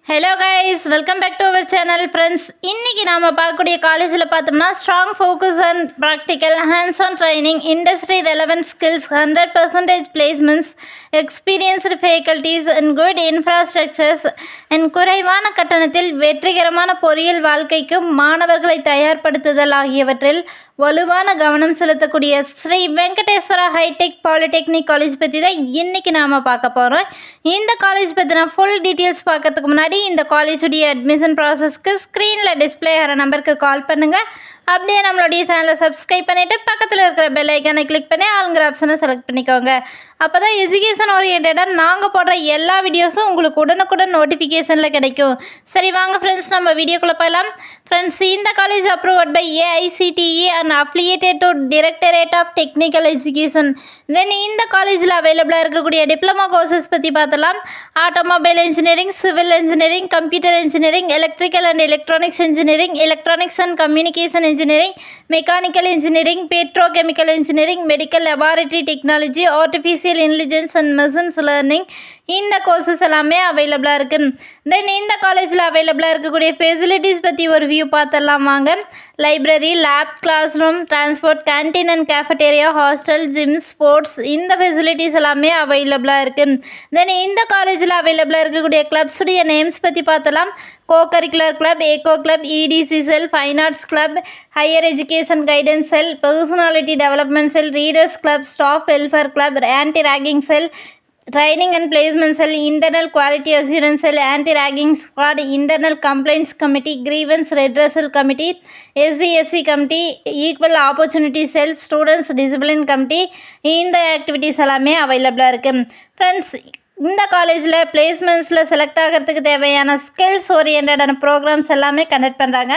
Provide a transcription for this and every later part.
Hello guys, welcome back to our channel. Friends, இன்றைக்கி நாம் பார்க்கக்கூடிய காலேஜில் பார்த்தோம்னா strong focus and practical hands on training, industry relevant skills, 100% placements, experienced faculties and good infrastructures and குறைவான கட்டணத்தில் வெற்றிகரமான பொறியியல் வாழ்க்கைக்கு மாணவர்களை தயார்படுத்துதல் ஆகியவற்றில் வலுவான கவனம் செலுத்தக்கூடிய Shri Venkateswara hitech polytechnic college பற்றி தான் இன்றைக்கி நாம் பார்க்க போகிறோம். இந்த காலேஜ் பற்றின ஃபுல் டீட்டெயில்ஸ் பார்க்கறதுக்கு முன்னாடி இந்த காலேஜுடைய அட்மிஷன் ப்ராசஸ்க்கு ஸ்க்ரீனில் டிஸ்பிளே ஆகிற நம்பருக்கு கால் பண்ணுங்கள். அப்படியே நம்மளுடைய சேனலை சப்ஸ்கிரைப் பண்ணிவிட்டு பக்கத்தில் இருக்கிற பெல் ஐக்கானை கிளிக் பண்ணி ஆளுங்கிற ஆப்ஷனை செலக்ட் பண்ணிக்கோங்க. அப்போ தான் எஜுகேஷன் ஓரியன்டாக நாங்கள் போடுற எல்லா வீடியோஸும் உங்களுக்கு உடனுக்குடன் நோட்டிஃபிகேஷனில் கிடைக்கும். சரி வாங்க ஃப்ரெண்ட்ஸ், நம்ம வீடியோக்குள்ளே போகலாம். ஃப்ரெண்ட்ஸ், இந்த college approved by AICTE and affiliated to directorate of technical education. Then இந்த காலேஜில் அவைலபிளாக இருக்கக்கூடிய டிப்ளமோ கோர்சஸ் பற்றி பார்த்தலாம். Automobile engineering, civil engineering, computer engineering, electrical and electronics engineering, electronics and communication engineering, mechanical engineering, petrochemical engineering, medical laboratory technology, artificial intelligence and machines learning, இந்த courses எல்லாமே அவைலபிளாக இருக்குது. தென் இந்த காலேஜில் அவைலபிளாக இருக்கக்கூடிய ஃபெசிலிட்டிஸ் பற்றி ஒரு வியூ பார்த்துடலாம் வாங்க. Library, lab, class room, transport, canteen and cafeteria, hostel, gym, sports, இந்த ஃபெசிலிட்டிஸ் எல்லாமே அவைலபிளாக இருக்குது. தென் இந்த காலேஜில் அவைலபிளாக இருக்கக்கூடிய கிளப்ஸுடைய நேம்ஸ் பற்றி பார்த்தலாம். Co curricular club, eco club, EDC cell, fine arts club, higher education guidance cell, personality development cell, readers club, staff welfare club, anti ragging cell, training and placement cell, internal quality assurance cell, anti ragging squad, internal complaints committee, grievance redressal committee, SC committee, equal opportunity cell, students discipline committee, இந்த activities எல்லாமே அவைலபிளாக இருக்குது. Friends, இந்த காலேஜில் பிளேஸ்மெண்ட்ஸில் select ஆகிறதுக்கு தேவையான skills ஓரியன்டான programs எல்லாமே conduct பண்ணுறாங்க.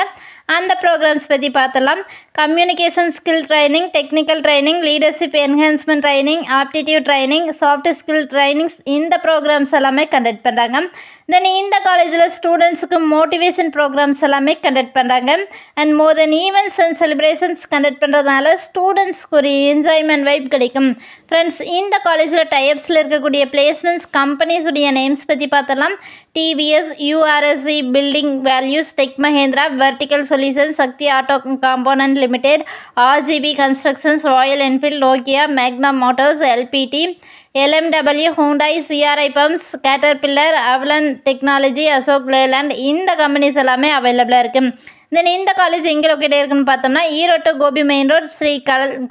அந்த ப்ரோக்ராம்ஸ் பற்றி பார்த்தலாம். Communication skill training, technical training, leadership enhancement training, aptitude training, soft skill trainings, இந்த ப்ரோக்ராம்ஸ் எல்லாமே கண்டக்ட் பண்ணுறாங்க. தென் இந்த காலேஜில் ஸ்டூடெண்ட்ஸுக்கு மோட்டிவேஷன் ப்ரோக்ராம்ஸ் எல்லாமே கண்டக்ட் பண்ணுறாங்க. And more then events and celebrations conduct பண்ணுறதுனால ஸ்டூடெண்ட்ஸ்க்கு ஒரு என்ஜாய்மெண்ட் வைப் கிடைக்கும். ஃப்ரெண்ட்ஸ், இந்த காலேஜில் டைப்ஸில் இருக்கக்கூடிய பிளேஸ்மெண்ட்ஸ் கம்பெனிஸுடைய நேம்ஸ் பற்றி பார்த்தலாம். TVS, URSC building values, Tech Mahindra, vertical solution, Sakthi auto component limited, RGB constructions, Royal Enfield, Nokia, Magna motors, LPT, LMW, Hyundai, CRI pumps, Caterpillar, Avalon technology, Ashok Leyland, இந்த companies எல்லாமே அவைலபிளாக இருக்குது. தென் இந்த காலேஜ் எங்கே லொக்கேட் இருக்குன்னு பார்த்தோம்னா ஈரோடு கோபி மெயின் ரோட், ஸ்ரீ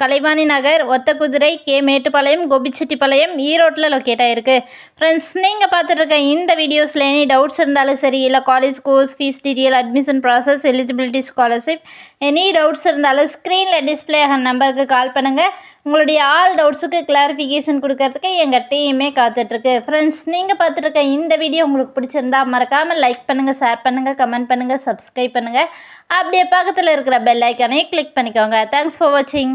கலைவாணி நகர், ஒத்தக்குதிரை, K Mettupalayam, Gobichettipalayam, ஈரோட்டில் locate ஆகிருக்கு. ஃப்ரெண்ட்ஸ், நீங்கள் பார்த்துட்டு இருக்க இந்த வீடியோஸில் எனி டவுட்ஸ் இருந்தாலும் சரி, இல்லை college course fees detail, admission process, eligibility, scholarship, any doubts இருந்தாலும் ஸ்க்ரீனில் டிஸ்பிளே ஆகிற நம்பருக்கு கால் பண்ணுங்கள். உங்களுடைய ஆல் டவுட்ஸுக்கு கிளாரிஃபிகேஷன் கொடுக்கறதுக்கு எங்கள் டீமே காத்துட்ருக்கு. ஃப்ரெண்ட்ஸ், நீங்கள் பார்த்துருக்க இந்த வீடியோ உங்களுக்கு பிடிச்சிருந்தா மறக்காமல் லைக் பண்ணுங்கள், ஷேர் பண்ணுங்கள், கமெண்ட் பண்ணுங்கள், சப்ஸ்கிரைப் பண்ணுங்கள். அப்படியே பக்கத்தில் இருக்கிற பெல் ஐக்கானையும் கிளிக் பண்ணிக்கோங்க. தேங்க்ஸ் ஃபார் வாட்சிங்.